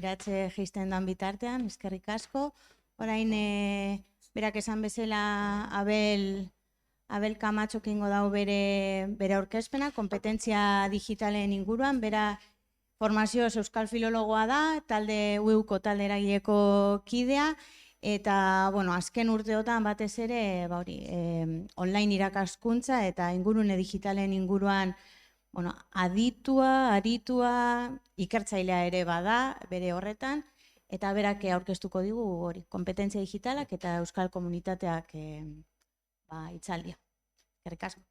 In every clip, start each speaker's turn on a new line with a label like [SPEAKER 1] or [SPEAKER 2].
[SPEAKER 1] iratxe geisten dan bitartean, eskerrik asko. Orain, berak esan bezala Abel Camacho kingo dau bere aurkezpena, kompetentzia digitalen inguruan, bera formazioz euskal filologoa da, talde UEUko talde eragileko kidea, eta, bueno, azken urteotan batez ere, online irakaskuntza eta ingurune digitalen inguruan, bueno, aritua, ikertzailea ere bada, bere horretan, eta berak aurkeztuko digu hori, kompetentzia digitalak eta euskal komunitateak itzaldia. Eskerrik asko.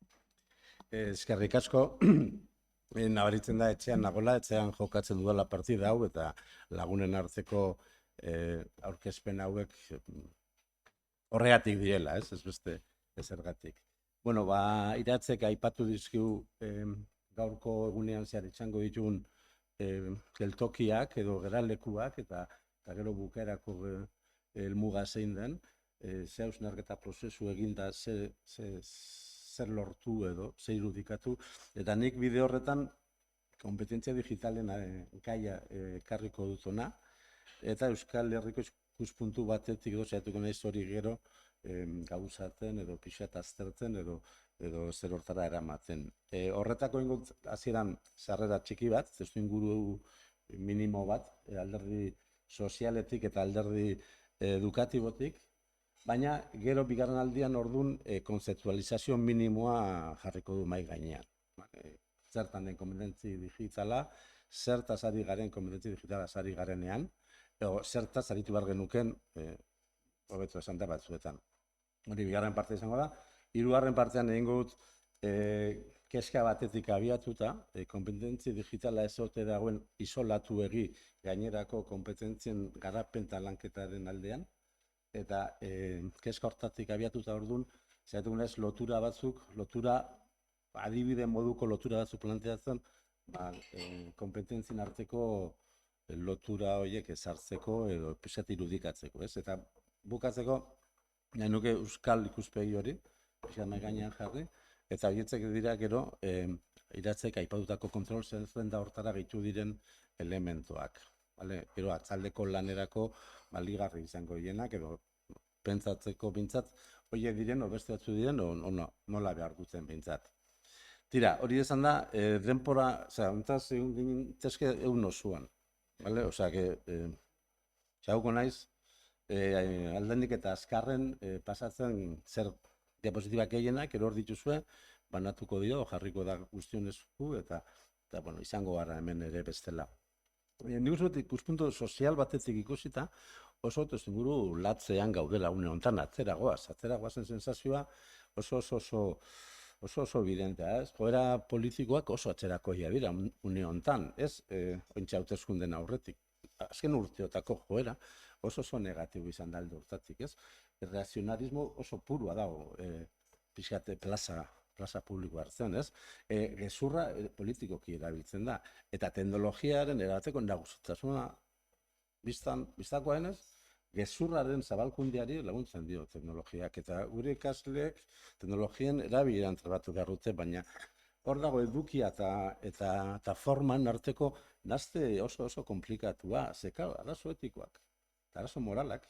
[SPEAKER 2] Eskerrik asko. Nabaritzen da etxean nagola, etxean jokatzen dudala partida hau, eta lagunen arteko aurkezpen hauek horregatik direla, ez beste ezergatik. Bueno, iratzek aipatu dizkigu gaurko egunean zehar itxango ditugun geltokiak edo geralekuak, eta gero bukaerako helmuga zein den, ze hausnarketa prozesu eginda, zer lortu edo, zer irudikatu, eta nik bide horretan kompetentzia digitalen gaia ekarriko dutona, eta Euskal Herriko ikuspuntu batetik saiatuko naiz hori gero gauzatzen edo pixat aztertzen edo zer hortara eramaten. Horretako ingot hasieran sarrera txiki bat, testuinguru minimo bat, alderdi sozialetik eta alderdi edukatibotik, baina gero bigarren aldian ordun kontzeptualizazio minimoa jarriko du mahai gainean. Zertan den kompetentzia digitala, zertaz ari garen kompetentzia digitala ari garenean, edo zertaz aritu behar genuken, hobeto esan da batzuetan. Hori bigarren parte izango da. Hirugarren partean egingo dut kezka batetik abiatuta, kompetentzia digitala ez ote dagoen isolatu gainerako kompetentzien garapen eta lanketaren aldean, eta kezka hortatik abiatuta orduan, zaitu naiz lotura adibide moduko lotura batzuk planteatzen, kompetentzien arteko lotura horiek ezartzeko edo pixat irudikatzeko, ez? Eta bukatzeko, nahi nuke euskal ikuspegi hori, pixat nahi gainean jarri, eta horietzek dira gero, iratzek aipatutako kontrol zerrenda hortara gehitu diren elementuak. Gero atzaldeko lanerako baligarri izango dienak, edo pentsatzeko bintzat, horiek diren, o beste batzu diren, o nola behar duten bintzat. Tira, hori esan da, denpora, ontaz egun gintezke egun osuan. Osea, txauko naiz, aldenik eta azkarren pasatzen zer diapositibak gehienak, eror dituzue, banatuko dio, jarriko da guztion esku, eta izango gara hemen ere bestela. Nik uste dut ikuspuntu sozial batetik ikusita, oso testuinguru latzean gaudela une honetan atzeragoazen sensazioa oso evidentea, ez? Joera politikoak oso atzerakoia dira une honetan, ez? Ointxe hauteskunden aurretik. Azken urteotako joera oso negatibo izan da alde hortatik, ez? Reazionarismo oso purua dago, pixkate plaza publiko hartzen, ez? Gezurra politikoki erabiltzen da, eta teknologiaren erabateko nagusitasuna biztakoenez, gezurraren zabalkundiari laguntzen dio teknologiak, eta gure ikasleek teknologien erabileran trebatu behar dute, baina hor dago edukia eta forman arteko nazte oso komplikatua, zeka arazo etikoak, arazo moralak,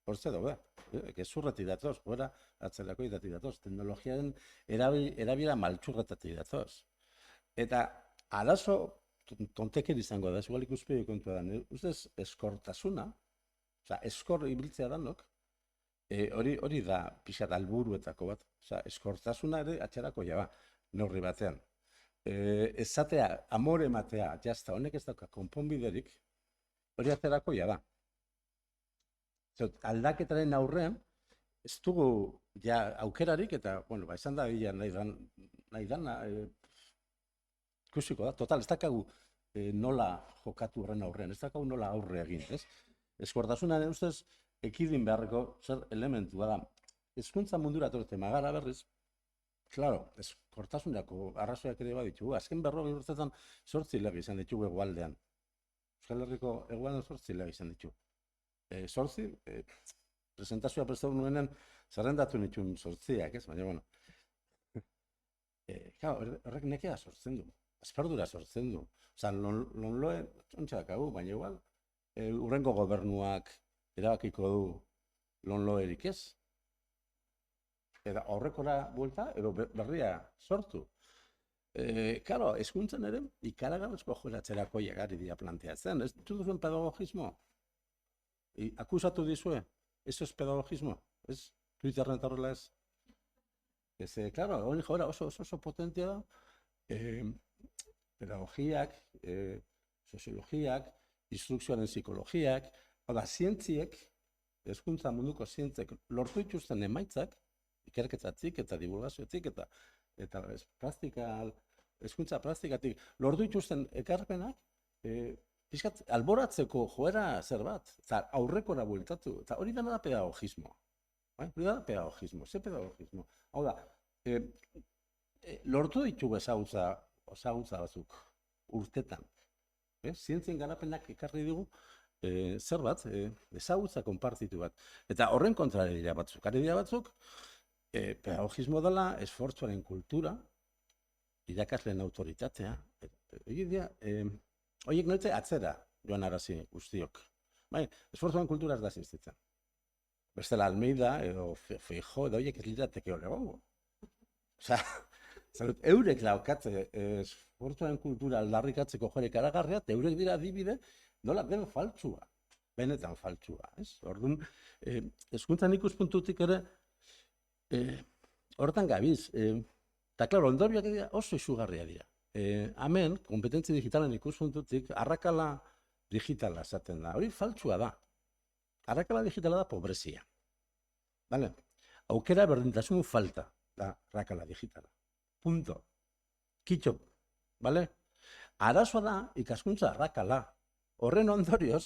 [SPEAKER 2] hortze daude, gezurretik datoz, gora atzerako idati datoz, teknologiaren erabilera maltsurretatik datoz. Eta arazo tonteker izango da, igual ikuspegi kontua da, ustez eskortasuna, eskor ibiltzea danok, hori da pixat alburuetako bat, eskortasuna ere atxerako jaba, neurri batean. Ezatea, amore ematea, jazta, honek ez dauka konponbiderik, hori atxerako jaba. Aldaketaren aurrean, ez dugu aukerarik, eta, izan da nahi dana, ikusiko da, total, ez dakagu nola jokatu horren aurrean, ez dakagu nola aurre egin, ez? Eskortasunaren ustez, ekidin beharreko zer elementua da. Hezkuntza mundura torte magara berriz, claro, eskortasunako arrazoiak ere baditugu. Azken 40 urtetan 8 lege izan ditugu hegoaldean. Euskal Herriko hegoaldean 8 lege izan ditugu. 8, presentazioa prestatu nuenen zerrendatu nituen 8ak, ez? Baina, horrek nekea sortzen du. Azperdura sortzen du. Osa, lonloen txontxak hau, baina igual, hurrengo gobernuak erabakiko du lonloerik ez? Eta aurrekora buelta, edo berria sortu. Claro, hezkuntzan ere, ikaragarrizko joeratzerako llegari dira planteatzen. Ez duzuen pedagogismo? Akusatu dizue? Eso es pedagogismo? Ez? Twitterren eta horrela ez? Claro, hori joera oso potentia da. Pedagogiak, soziologiak, instrukzioaren psikologiak, zientziek, hezkuntza munduko zientziek lortu dituzten emaitzak, ikerketatik eta divulgaziotik eta hezkuntza praktikatik lortu dituzten ekarpenak, pixkat alboratzeko joera zer bat, eta aurrekora bueltatu, eta hori dena da pedagogismo. Hori da pedagogismo, ze pedagogismo. Hau da, lortu ditugu ezagutza batzuk urtetan. Zientzien garapenak ekarri digu zer bat, ezagutza konpartitu bat. Eta horren kontra dira batzuk. Are dira batzuk, pedagogismo dela esfortzuaren kultura, irakasleen autoritatea. Horiek noite atzera joan arazi guztiok. Esfortzuaren kultura ez da existitzen. Bestela Almeida edo Feijóo edo horiek ez lirateke hor egongo. Eurek daukatze esfortzuaren kultura aldarrikatzeko jore karagarria, eta eurek dira adibide nola den faltsua, benetan faltsua. Orduan, hezkuntzan ikuspuntutik ere, horretan gabiz, eta klaro, ondorioak dira oso izugarria dira. Hemen, kompetentzi digitalen ikuspuntutik, arrakala digitala esaten da. Hori faltsua da. Arrakala digitala da pobrezia. Aukera berdintasun falta da arrakala digitala. Punto. Kitxo. Arazoa da ikaskuntza arrakala. Horren ondorioz,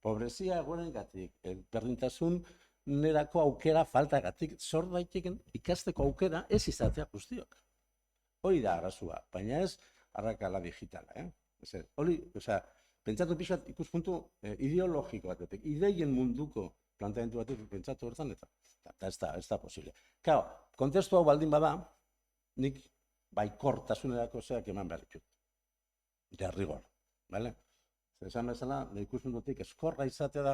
[SPEAKER 2] pobrezia egorengatik, berdintasun nerako aukera faltagatik zor daiteken ikasteko aukera ez izatea guztiok. Hori da arazoa, baina ez arrakala digitala. Hori, pentsatu pixat ikuspuntu ideologiko batetik, ideien munduko planteamendu batetik pentsatu hortan, eta ez da posible. Claro, kontestu hau baldin bada, nik baikortasunerako zeak eman behar ditut. Derrigor, bale? Esan bezala, ikuspuntutik eskorra izatea da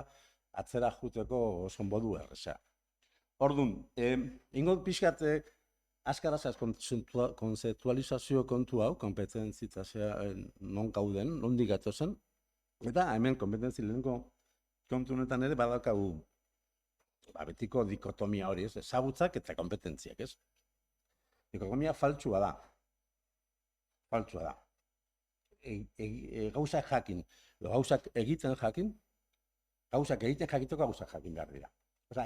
[SPEAKER 2] atzera juteko oso modu erresa. Orduan, ingo pixkat askarazaz konzeptualizazio kontu hau, kompetentzitazia non gauden, nondik gatozen, eta hemen kompetentzi lehenko kontu honetan ere badaukagu betiko dikotomia hori, ezagutzak eta kompetentziak, ez? Dikotomia faltsua da. Faltsua da. Gauzak jakin, gauzak egiten jakin, gauzak egiten jakiteko gauzak jakin behar dira.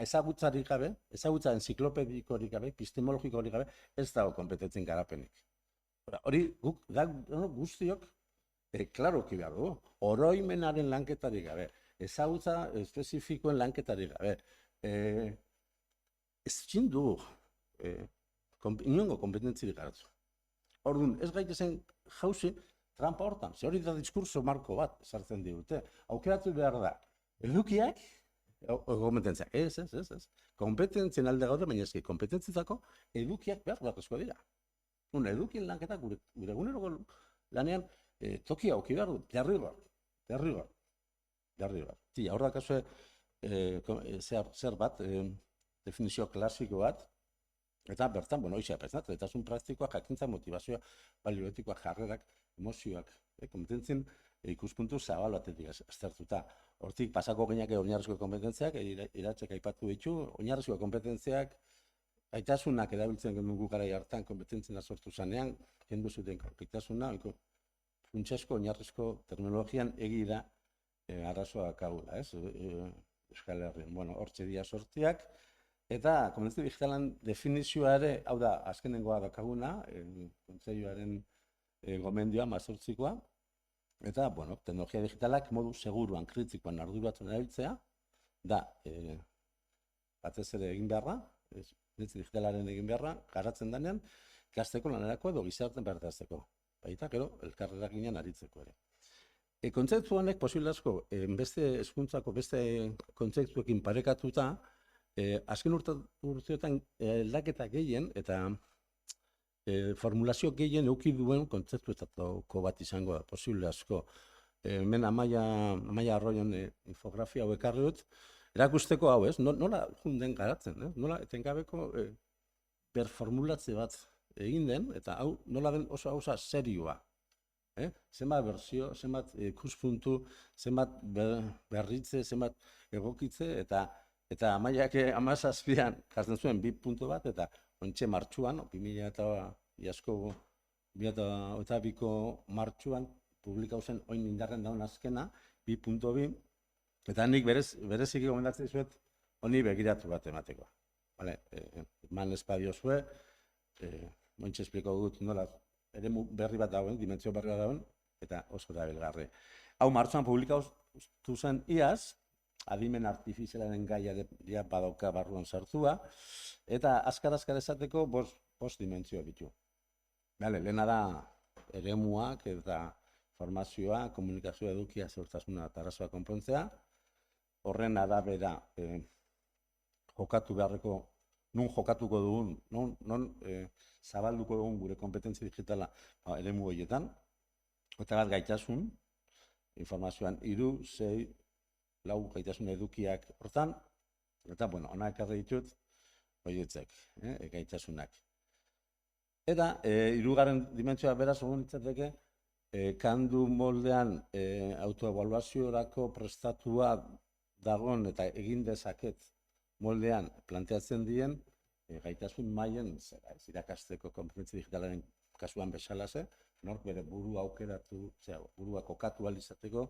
[SPEAKER 2] Ezagutzarik gabe, ezagutza enziklopedikorik gabe, epistemologikorik gabe, ez dago kompetentzien garapenik. Hori guztiok, klaroki behar dugu, oroimenaren lanketarik gabe, ezagutza espezifikoen lanketarik gabe, ez txindu inongo kompetentzirik garatu. Orduan, ez gaitezen jauzi, trampa hortan, ze hori da diskurso marko bat sartzen digute. Aukeratu behar da, edukiak, kompetentziak, ez. Kompetentzien alde gaude, baina ezki, kompetentzitako edukiak behar beharrezkoa dira. Edukien lanketa gure eguneroko lanean toki auki behar du, derrigor. Hor da kasue zer bat, definizio klasiko bat, eta bertan, hoxea pentsat, lehentasun praktikoak, jakintza, motivazioa, balioetikoak, jarrerak, emozioak, kompetentzien ikuspuntu zabal batetik aztertuta. Hortik pasako gineak oinarrizko kompetentziak, iratzek aipatu ditu, oinarrizko kompetentziak, gaitasunak erabiltzen genuen garai hartan kompetentzien sortu zanean, kendu zuten gaitasuna, funtsezko oinarrizko terminologian egi da arazoa kaula, ez? Euskal Herrian, hortxe dira sortziak, eta kompetentzia digitalan definizioa ere, hau da, azkenengoa dakaguna, kontseiluaren gomendioa, mazortzikoa, eta, teknologia digitalak modu seguruan, kritikoan, arduratzen erabiltzea, da, batez ere egin beharra, digitalaren egin beharra, garatzen denean, ikasteko lanerako edo gizarten bertazteko. Baita, gero, elkarrerak ginen aritzeko ere. Kontzeptu honek posible asko, beste hezkuntzako, beste kontzeptuekin parekatuta, azken urteotan aldaketa gehien eta formulazio gehien eduki duen kontzeptuetako bat izango da, posible asko. hemen Amaia Arroion infografia hau ekarri dut, erakusteko hau, ez? Nola junden garatzen, nola etengabeko performulatze bat egin den, eta hau nola den oso gauza serioa. Zenbat berzio, zenbat ikuspuntu, zenbat berritze, zenbat egokitze, eta Amaiak 17an jartzen zuen 2 puntu bat, eta ontxe martxuan, 2022ko martxuan, publikau zen oin indarren daun azkena, 2.2, eta nik bereziki gomendatzen zuet, honi begiratu bat emateko. Eman espadio zue, mointxe espliko dut nola, eremu berri bat dauen, dimentsio berri bat dauen, eta oso da belgarri. Hau martxuan publikatu zen iaz, adimen artifizialaren gaia badauka barruan sartua, eta azkar esateko 5 dimentsio ditu. Lehena da eremuak eta formazioa, komunikazioa, edukia, segurtasuna eta arazoa konpontzea. Horren arabera jokatu beharreko, non jokatuko dugun, non zabalduko dugun gure kompetentzia digitala eremu horietan. Eta bat gaitasun, informazioan 3, 6, 4 gaitasun edukiak hortan, eta hona ekarri ditut horietzek, gaitasunak. Eta 3. dimentsioa beraz egun ditzateke, kandu moldean autoevaluaziorako prestatua dagoen eta egin dezaket moldean planteatzen dien gaitasun mailen irakasteko konpetentzia digitalaren kasuan bezalaxe, nork bere burua aukeratu, burua kokatu ahal izateko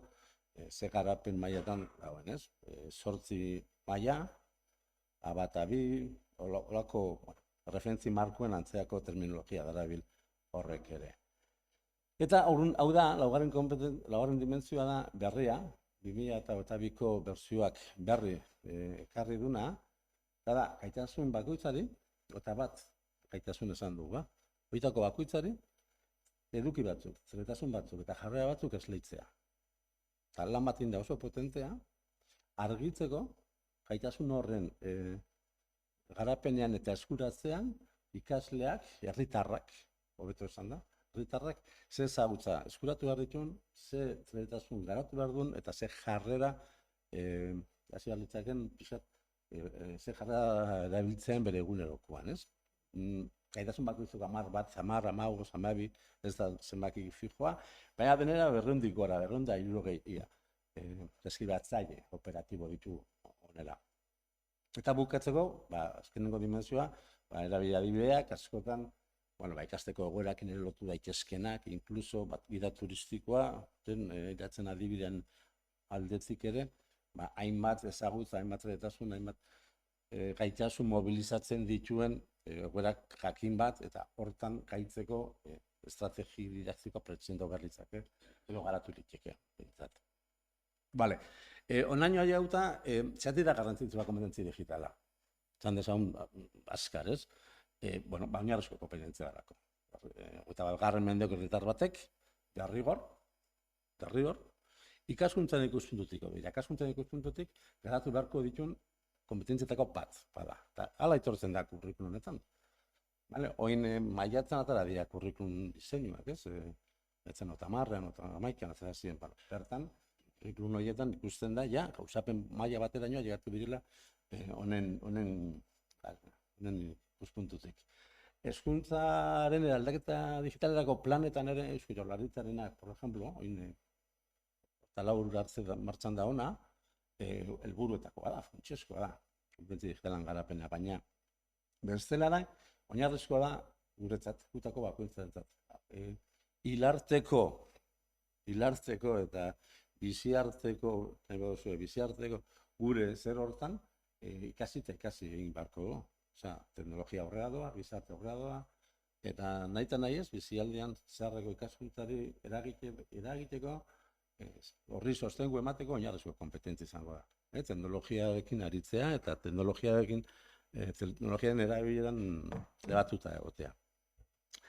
[SPEAKER 2] ze garapen mailatan dagoen, ez? 8 maila, A1, A2, olako referentzi markoen antzeako terminologia darabil horrek ere. Eta hau da, 4. dimentsioa da berria, 2022ko berzioak berri ekarri duna, eta da, gaitasun bakoitzari, eta bat gaitasun esan dugu, horietako bakoitzari, eduki batzuk, zeletasun batzuk, eta jarrera batzuk esleitzea. Eta lan bat da oso potentea, argitzeko, gaitasun horren garapenean eta eskuratzean, ikasleak, herritarrak, hobeto esan da, herritarrak, ze ezagutza eskuratu behar dituen, ze zeletasun garatu behar duen, eta ze jarrera, hasi balitzaken, ze jarrera erabiltzean bere egunerokoan, ez? Gaitasun bakoitzuk 10 bat, 10, 15, 12, ez da zenbaki fijoa, baina denera 200 gora, 260 deskribatzaile operatibo ditu honela. Eta bukatzeko, azkenengo dimensioa, erabili adibideak, askotan, ikasteko egoerakin ere lotu daitezkenak, inkluso gida turistikoa, iratzen adibidean aldetzik ere, hainbat ezagutza, hainbat zeletasun, hainbat gaitasun mobilizatzen dituen egoerak jakin bat, eta hortan gaitzeko estrategi didaktikoa pretxendo berritzak, edo garatu liteke. Bale, onaino aia hauta, zeati da garrantzitsua kompetentzia digitala. Zan dezaun, azkar, ez? Oinarrizko kompetentzia darako. Eta garren mendeko herritar batek, derrigor, ikaskuntzan ikuspuntutik, garatu beharko dituen kompetentzietako bat, bada. Eta hala itortzen da kurrikulum honetan. Oin maiatzen atara dira kurrikulum diseinuak, ez? Etzen 10, 11, atzera ziren, bertan, kurrikulum horietan ikusten da, gauzapen maila baterainoa llegatu direla honen ikuspuntutik. Hezkuntzaren aldaketa digitalerako planetan ere, Eusko Jaurlaritzarenak, por ejemplo, eta labur hartze martxan da ona, helburuetakoa da, funtsezkoa da, konpetentzia digitalan garapena, baina bestela da, oinarrizkoa da, guretzat, gutako bakoitzarentzat. Hilartzeko eta biziarteko gure zer hortan, ikasi egin beharko. Teknologia aurrera doa, gizarte aurrera doa, eta nahi eta nahi ez, bizialdean zeharreko ikaskuntzari eragiteko, horri sostengu emateko oinarrizko kompetentzia izango da. Teknologiarekin aritzea eta teknologiaren erabileran debatuta egotea.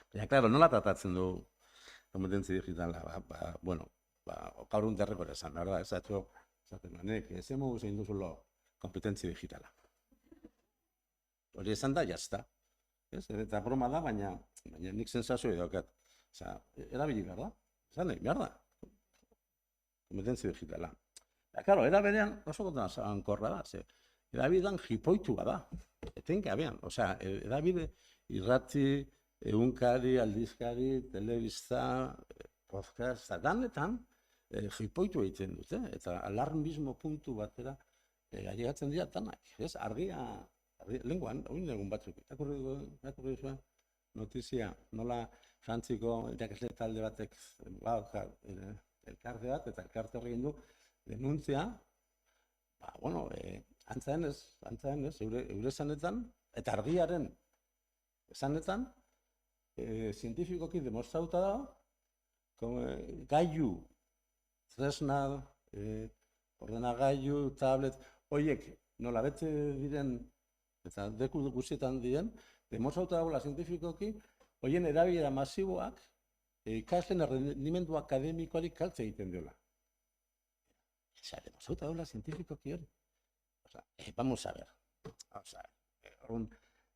[SPEAKER 2] Baina, klaro, nola tratatzen du kompetentzia digitala? Gaur derrekor esan, da, esaten honek, ez emu zein duzulo kompetentzia digitala. Hori esan da, jazta. Eta broma da, baina nik sensazio edokat. Erabili behar da, esan nahi behar da. kompetentzia digitala. Eta, karo, era berean oso gotan zankorra da, ze, edabidean jipoitu bada, etengabean, osea, edabide irrati, egunkari, aldizkari, telebista, podcast, eta danetan, jipoitu egiten dute, eta alarmismo puntu batera ailegatzen dira tanak, ez? Argia, lenguan, oin egun batzuk, irakurri zuen notizia, nola Frantziko irakasle talde batek elkarte bat, eta elkarte horri du denuntzia, antza denez, eure esanetan, eta argiaren esanetan, zientifikoki demostrauta da, gailu, tresna, ordenagailu, tablet, horiek nola bete diren, eta deku guztietan diren, demostrauta dagoela zientifikoki, horien erabilera masiboak ikasleen errendimendu akademikoari kaltze egiten diola. Osea, demostrauta dagoela zientifikoki hori. Vamos a ver.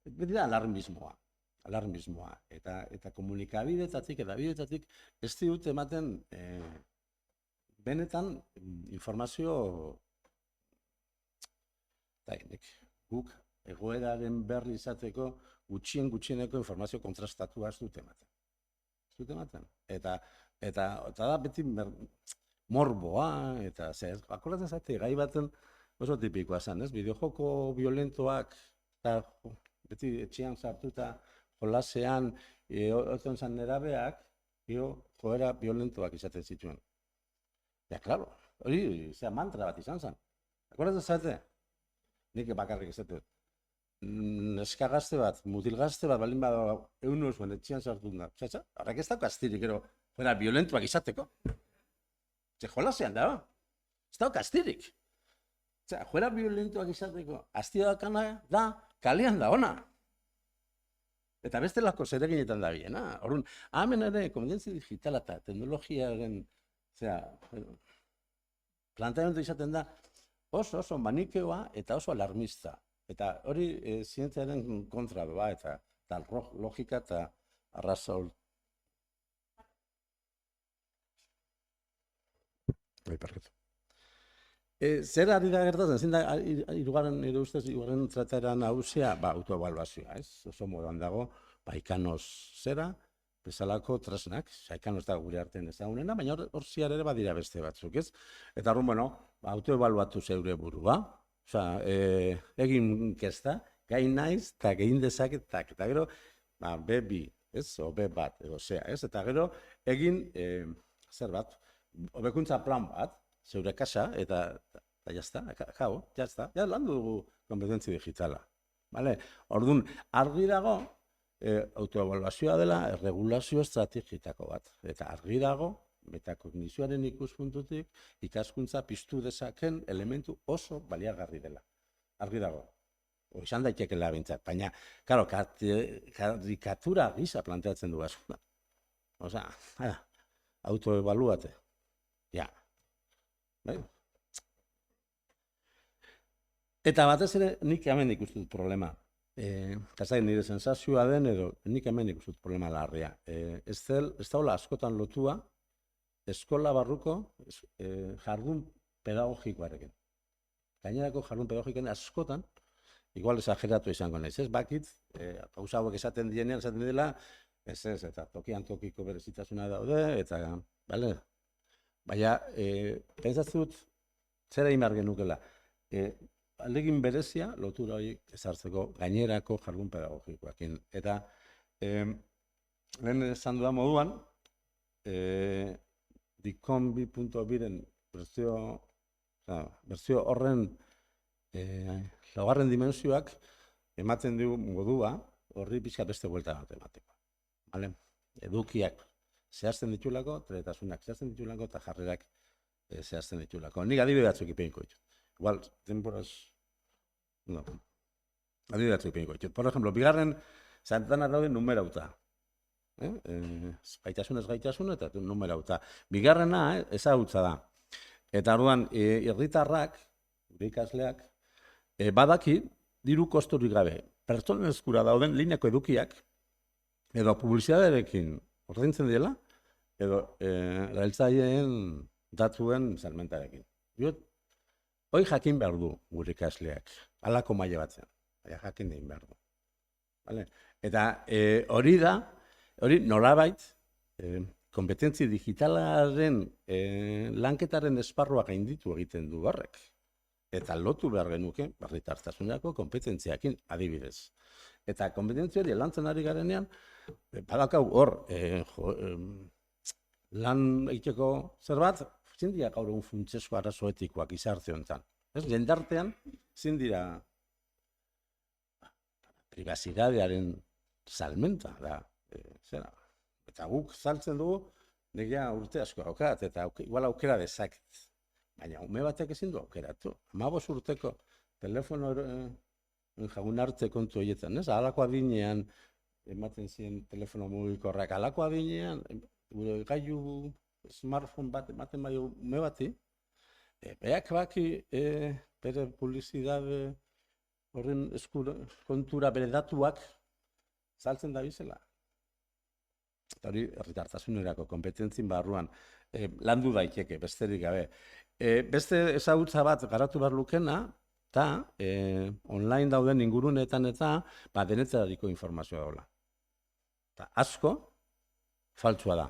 [SPEAKER 2] Beti da alarmismoa. Eta komunikabidetatik, edabidetatik, ez dut ematen benetan informazio guk egoeraren berri izateko gutxieneko informazio kontrastatua ez dut ematen. Eta da beti morboa, eta akordatzen zate, gai baten oso tipikoa zen, ez? Bideojoko violentoak, eta beti etxean sartuta, jolasean, otzen zan nerabeak, joera violentoak izaten zituen. Ja, klaro, hori mantra bat izan zen. Akordatzen zate? Nik bakarrik izate. Neska gazte bat, mutil gazte bat, balin bada egun zuen etxean sartun da. Horrek ez dauka astirik, joera violentoak izateko. Jolasean da, ez dauka astirik. Joera violentoak izateko, astia dakana da, kalean da ona. Eta bestelako zereginetan da biena. Orduan, hemen ere, kompetentzia digitala eta teknologiaren planteamendu izaten da oso manikeoa eta oso alarmista. Eta hori zientziaren kontra doa, eta logika eta arrazol. Zer ari da gertatzen, zein da nire ustez, hirugarren trataera nagusia, autoebaluazioa, ez? Oso modan dago, ikanos zera, bezalako tresnak, ikanos da gure artean ezagunena, baina hor ziar ere badira beste batzuk, ez? Eta horren, autoebaluatu zeure burua, egin kesta, gai naiz, eta egin dezaketak, eta gero, B2, ez? O B1, edo zea, ez? Eta gero, egin, zer bat, hobekuntza plan bat, zeure kasa, eta jazta, ja landu dugu kompetentzia digitala. Orduan, argi dago, autoebaluazioa dela regulazio estrategitako bat. Eta argi dago, metakognizioaren ikuspuntutik, ikaskuntza piztu dezaken elementu oso baliagarri dela. Argi dago. Izan daitekela bintzat, baina, karo, karikatura gisa planteatzen du askuna. Osea, autoebaluate. Ja. Eta batez ere, nik hemen ikustut problema. Eta nire sensazioa den edo, nik hemen ikustut problema larria. Ez daula askotan lotua, eskola barruko jardun pedagogikoarekin. Gainerako jardun pedagogikoen askotan, igual exageratu izango naiz, ez bakit, gauza hauek esaten dela, ez, eta tokian tokiko berezitasuna daude, eta, bale, baina, pentsatzen dut, zera imar genukela, aldegin berezia, lotura hori ezartzeko gainerako jardun pedagogikoakin. Eta, lehen esan dudan moduan, dikonbi.biren berzio horren laugarren dimensioak ematen du modua horri pixka beste buelta bat emateko. Edukiak zehazten ditulako, treletasunak zehazten ditulako, eta jarrerak zehazten ditulako. Nik adibide batzuk ipiniko ditut. Igual, temporaz... No. Adibide batzuk ipiniko ditut. Por ejemplo, bigarren Santana daude numerauta. Gaitasun eta numerauta. Bigarrena, ezagutza da. Eta orduan, herritarrak, gure ikasleak, badaki diru kosturik gabe. Pertsonen eskura dauden lineako edukiak, edo publizitatearekin ordaintzen dela, edo erabiltzaileen datuen salmentarekin. Hoi jakin behar du gure ikasleak, halako maila batzen, jakin egin behar du. Vale? Eta hori nolabait, kompetentzi digitalaren lanketaren esparrua gainditu egiten du horrek. Eta lotu behar genuke, herritartasunerako kompetentziakin adibidez. Eta kompetentzia hori lantzen ari garenean, badakau hor, lan egiteko zerbait, zin dira gaur egun funtsezko arazo etikoak izarte honetan. Jendartean, zin dira pribazidadearen salmenta da. Eta guk saltzen dugu, negia urte asko daukat, eta igual aukera dezaket. Baina ume batek ezin du aukeratu. 15 urteko telefono jagun hartze kontu horietan, ez? Halako adinean ematen ziren telefono mugikorrak, halako adinean gure gailu smartphone bat ematen bai ume bati, beak baki bere publizitate horren kontura bere datuak saltzen da bizela. Eta hori herritartasunerako kompetentzien barruan landu daiteke, besterik gabe. Beste ezagutza bat garatu behar lukena, eta online dauden ingurunetan eta denetariko informazioa daula. Eta asko faltsua da.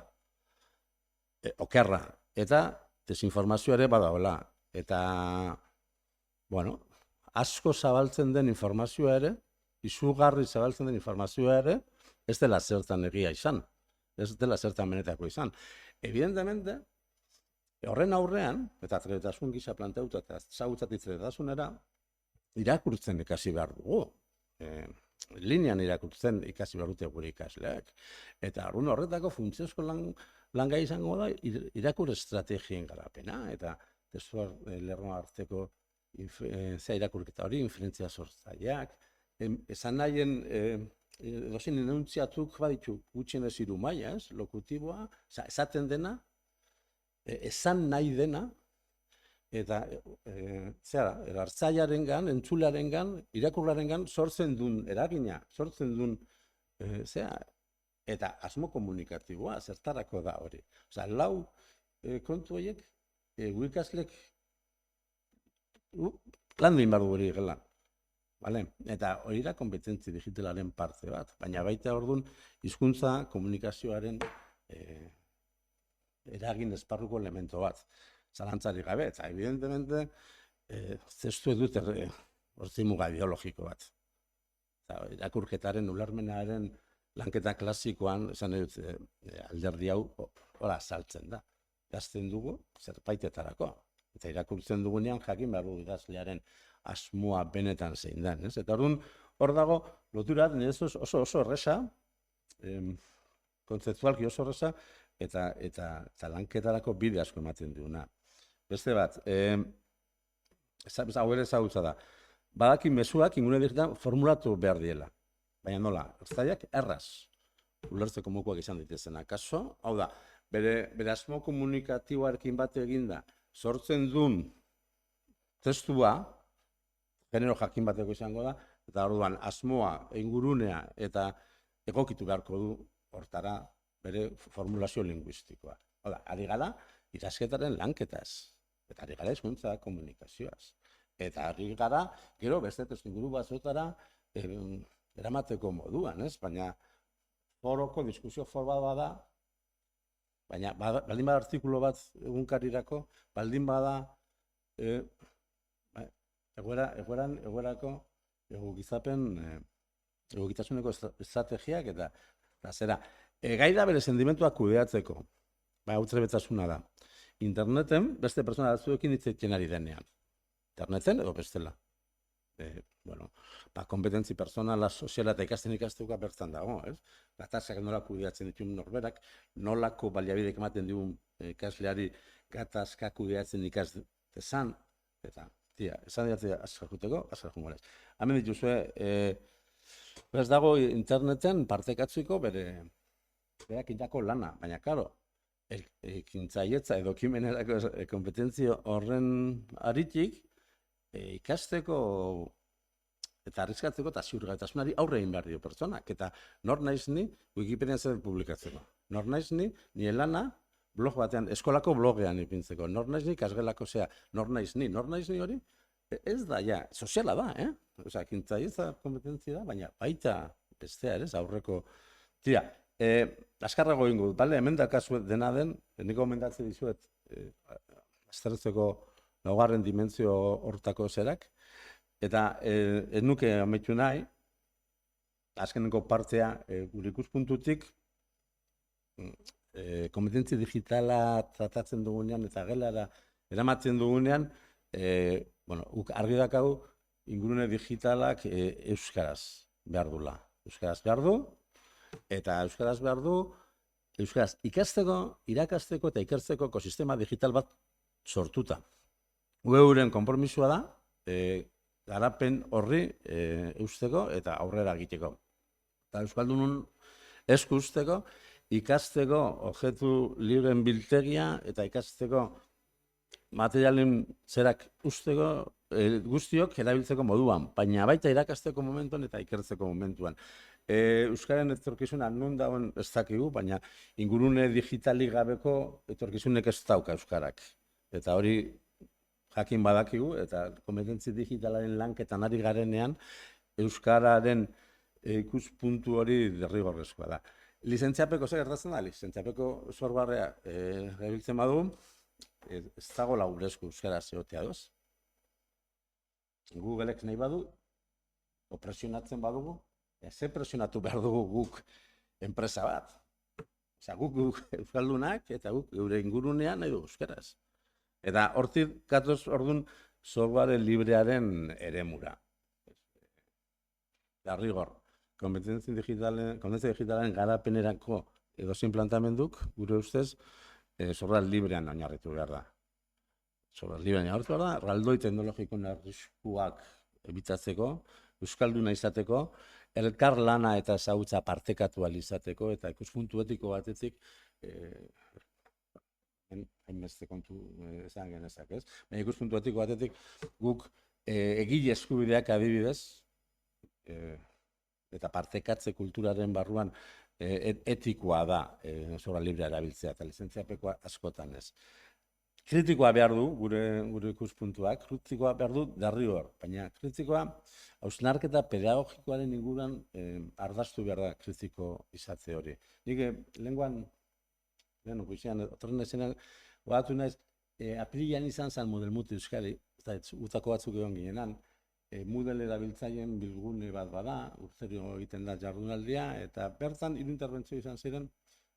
[SPEAKER 2] Okerra. Eta desinformazioa ere badaola. Eta, bueno, asko zabaltzen den informazioa ere, izugarri zabaltzen den informazioa ere, ez dela zertan egia izan. Ez dela zertan benetako izan. Evidentemente, horren aurrean, eta trebetasun gisa planteuta eta zagutzatik trebetasunera, irakurtzen ikasi behar dugu. Linean irakurtzen ikasi behar dute gure ikasleak. Eta horretako funtsezko langai izango da irakur estrategien garapena, eta testu lerro hartzeko irakurketa hori, inferentzia sortzaileak, esan nahien dozin enuntziatuk baditu gutxienez 3 maila, lokutiboa, esaten dena, esan nahi dena, eta hartzailarengan, entzularengan, irakurlarengan sortzen duen eragina, sortzen duen, eta asmo komunikatiboa, zertarako da hori. Osa, 4 kontu horiek, ikasleek lan duin behar du hori gelan. Eta hori da kompetentzi digitalaren parte bat, baina baita orduan hizkuntza komunikazioaren eragin esparruko elemento bat. Zalantzarik gabe, eta evidentemente zestu dut hortzimuga ideologiko bat. Irakurketaren, ulermenaren lanketa klasikoan, esan dut alderdi hau, saltzen da. Gazten dugu zerbaitetarako. Eta irakurtzen dugunean jakin behar du idazlearen asmoa benetan zein den. Eta orduan, hor dago, lotura oso erresa, kontzeptualki oso erresa, eta lanketarako bide asko ematen duena. Beste bat, hau ere ezagutza da, badakin mezuak ingune digitan formulatu behar diela. Baina nola, ertzaiak erraz ulertzeko mokuak izan ditezen. Akaso, hau da, bere asmo komunikatiboarekin bat eginda, sortzen duen testua, genero jakin bateko izango da, eta orduan asmoa, ingurunea eta egokitu beharko du hortara bere formulazio linguistikoa. Hau da, ari gara idazketaren lanketaz, eta ari gara hizkuntza komunikazioaz. Eta ari gara, gero beste testuinguru batzutara eramateko moduan, ez? Baina foroko diskusio forma bada, baina baldin bada artikulo bat egunkarirako, baldin bada egoerako egokitasuneko estrategiak eta zera. Gai da bere sentimentuak kudeatzeko, hau trebetasuna da. Interneten beste pertsona batzuekin hitz egiten ari denean. Interneten edo bestela. Kompetentzi personala, soziala eta ikastuka bertan dago, ez? Gatazkak nola kudeatzen dituen norberak, nolako baliabidek ematen digun ikasleari gatazka kudeatzen ikas dezan, eta, esan diatzea azkarkuteko, azkarkungolez. Hemen dituzue, ez dago interneten partekatzeko berak indako lana, baina, karo, ekintzaietza edo kimenerako kompetentzio horren aritik, ikasteko eta arriskatzeko eta ziurgabetasunari aurre egin behar dio pertsonak. Eta nor naiz ni Wikipedian zer publikatzeko. Nor naiz ni lana blog batean, eskolako blogean ipintzeko, nor naiz ni kasgelako zea, nor naiz ni hori, ez da, ja, soziala da, Osea, kintzailetza kompetentzia da, baina baita bestea ere, aurreko, tira, askarrago egingo dut, bale, hemen dakazuet dena den, niko gomendatzen dizuet, aztertzeko laugarren dimentsio hortako zerak, eta ez nuke amaitu nahi, azkeneko partea gure ikuspuntutik, kompetentzia digitala tratatzen dugunean eta gelara eramatzen dugunean, guk argi dakagu ingurune digitalak euskaraz behar dula. Euskaraz behar du, eta euskaraz behar du, euskaraz ikasteko, irakasteko eta ikertzeko ekosistema digital bat sortuta. Euren konpromisua da, garapen horri eusteko eta aurrera egiteko. Eta euskaldunun esku usteko, ikasteko objektu libreen biltegia eta ikasteko materialen zerak usteko guztiok erabiltzeko moduan, baina baita irakasteko momentuan eta ikertzeko momentuan. Euskaren etorkizuna non dagoen ez dakigu, baina ingurune digitalik gabeko etorkizunek ez dauka euskarak. Eta hori jakin badakigu, eta kompetentzi digitalaren lanketan ari garenean, euskararen ikuspuntu hori derrigorrezkoa da. Lizentziapeko zer gertatzen da? Lizentziapeko softwarea erabiltzen badu, ez dago laburezko euskaraz egotea doz. Googleek nahi badu, presionatzen badugu, ze presionatu behar dugu guk enpresa bat. Osea, guk euskaldunak eta guk geure ingurunean nahi dugu euskaraz. Eta hortik gatoz orduan software librearen eremura. Derrigor, kompetentzia digitalaren garapenerako edozein planteamenduk, gure ustez, software librean oinarritu behar da. Software librean oinarritu behar da, erraldoi teknologikoen arriskuak ebitatzeko, euskalduna izateko, elkar lana eta ezagutza partekatu ahal izateko, eta ikuspuntu etiko batetik hainbeste kontu esan genezak, ez? Baina ikuspuntu etiko batetik guk egile eskubideak adibidez, eta partekatze kulturaren barruan etikoa da software librea erabiltzea, eta lizentziapekoa askotan ez. Kritikoa behar du, gure ikuspuntuak, kritikoa behar du derrigor, baina kritikoa hausnarketa pedagogikoaren inguruan ardaztu behar da kritiko izatze hori. Nik lehenguan, otorren ezenan, goatu naiz, apirilan izan zen Moodle Muti Euskadi, utako batzuk egon ginenan, Moodle erabiltzaileen bilgune bat bada, urtero egiten da jardunaldia, eta bertan hiru interbentzio izan ziren,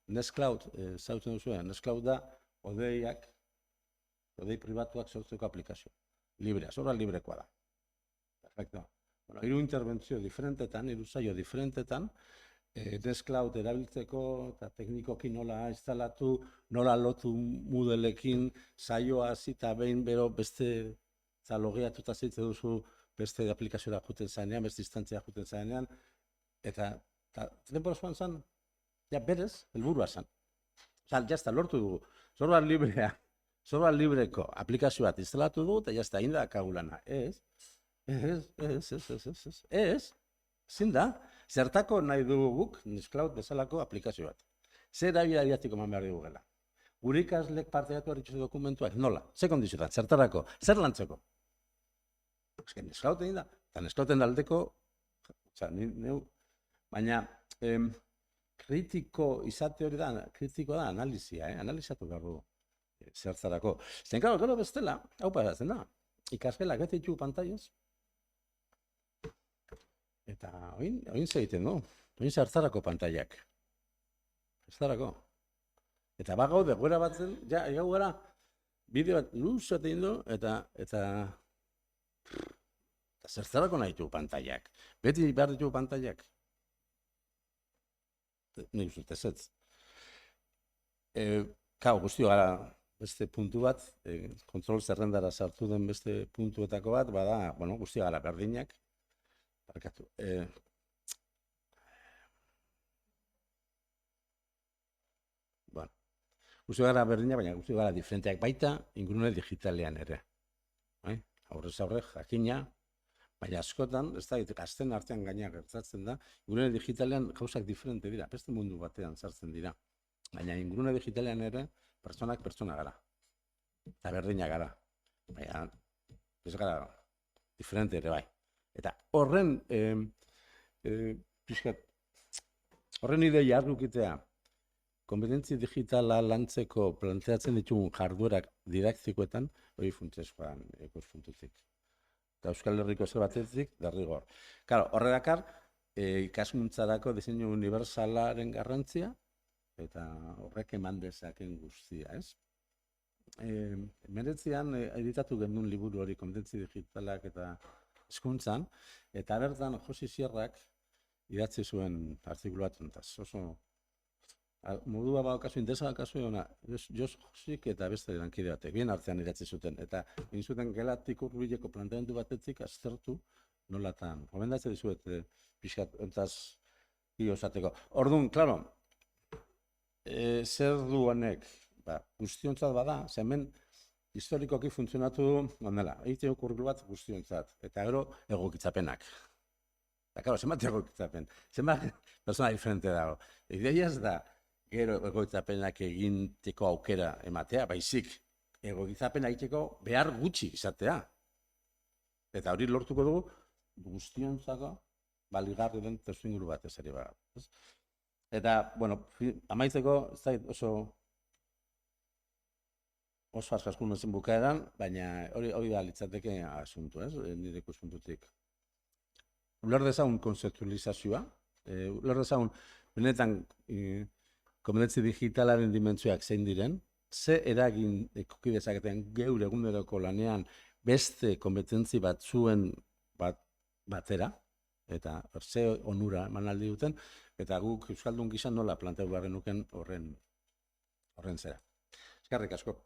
[SPEAKER 2] Nextcloud, zautzen duzuen, Nextcloud da, odei pribatuak sortzeko aplikazio. Librea, software librekoa da. Perfecto. Bueno, hiru interbentzio diferentetan, hiru saio diferentetan, Nextcloud erabiltzeko eta teknikoki nola instalatu, nola lotu Moodleekin, saioa zita behin bero beste logeatuta zitze duzu beste aplikaziora juten zanean, beste instantzia juten zanean, eta denbora joan zen, ja berez, helburua zen. Osa, jazta, lortu dugu. Software libreko aplikazio bat instalatu dugu, eta jazta, inda akagulana. Zin da, zertako nahi dugu guk, Nextcloud bezalako aplikazio bat. Zer erabilariatiko eman behar dugu gela. Gure ikaslek parteatu harritxu dokumentuak, nola? Ze kondizioetan, zertarako, zer lantzeko? Nextcloud egin da, eta Nextclouden aldeko, baina kritiko izate hori da, kritiko da analizia, analizatu behar dugu zertarako. Zen, gero bestela, hau paratzen da, ikasgelak ez ditugu pantailez, eta oin zegiten du, oin zertarako pantailak. Zertarako. Eta bagaude, goera batzen, ja, egau gara, bideo bat luzat egin du, eta zertarako nahi ditugu pantailak. Beti behar ditugu pantailak. Nik uste ez. Guztio gara beste puntu bat, kontrol zerrendara sartu den beste puntuetako bat, bada, guztio gara berdinak. Barkatu. Guztio gara berdinak, baina guztio gara diferenteak baita, ingurune digitalean ere. Aurrez aurre, jakina, baina askotan, ez da, gazten artean gaina gertatzen da, ingurune digitalean gauzak diferente dira, beste mundu batean sartzen dira. Baina ingurune digitalean ere, pertsonak pertsona gara. Eta berdina gara. Baina, ez gara diferente ere bai. Eta horren, pixkat, horren ideia ardukitea, kompetentzi digitala lantzeko planteatzen ditugun jarduerak didaktikoetan, hori funtsezkoan ikuspuntutik. Eta Euskal Herriko zer batetik, derrigor. Claro, horre dakar, ikaskuntzarako diseinu unibertsalaren garrantzia, eta horrek eman dezaken guztia, ez? Hemeretzian editatu genuen liburu hori kompetentzi digitalak eta hezkuntzan, eta bertan Josi Sierrak idatzi zuen artikulu bat hontaz. Oso modua badaukazu, interesa daukazu ona, Josik eta beste lankide batek, bien artean idatzi zuten, eta egin zuten gelatik hurbileko planteamendu batetik aztertu nolatan. Gomendatzen dizuet pixkat hontaz esateko. Orduan, klaro, zer du honek? Guztiontzat bada, hemen historikoki funtzionatu du, ondela, egiteko kurrikulu bat guztiontzat, eta gero egokitzapenak. Eta, karo, zenbat egokitzapen, zenbat persona diferente dago. Ideia ez da, gero egokitzapenak eginteko aukera ematea, baizik, egokitzapena egiteko behar gutxi izatea. Eta hori lortuko dugu, guztiontzako baligarri den testuinguru bat ez ere bada. Eta, bueno, amaitzeko, ez da oso askaskun zen bukaeran, baina hori da litzateke asuntu, ez? Nire ikuspuntutik. Uler dezagun konzeptualizazioa, uler dezagun benetan kompetentzi digitalaren dimentsioak zein diren, ze eragin ekoki dezaketen geure eguneroko lanean beste kompetentzi batzuen batera, eta ze onura emanaldi duten, eta guk Euskaldun gisa nola planteatu behar genuken horren zera. Eskerrik asko.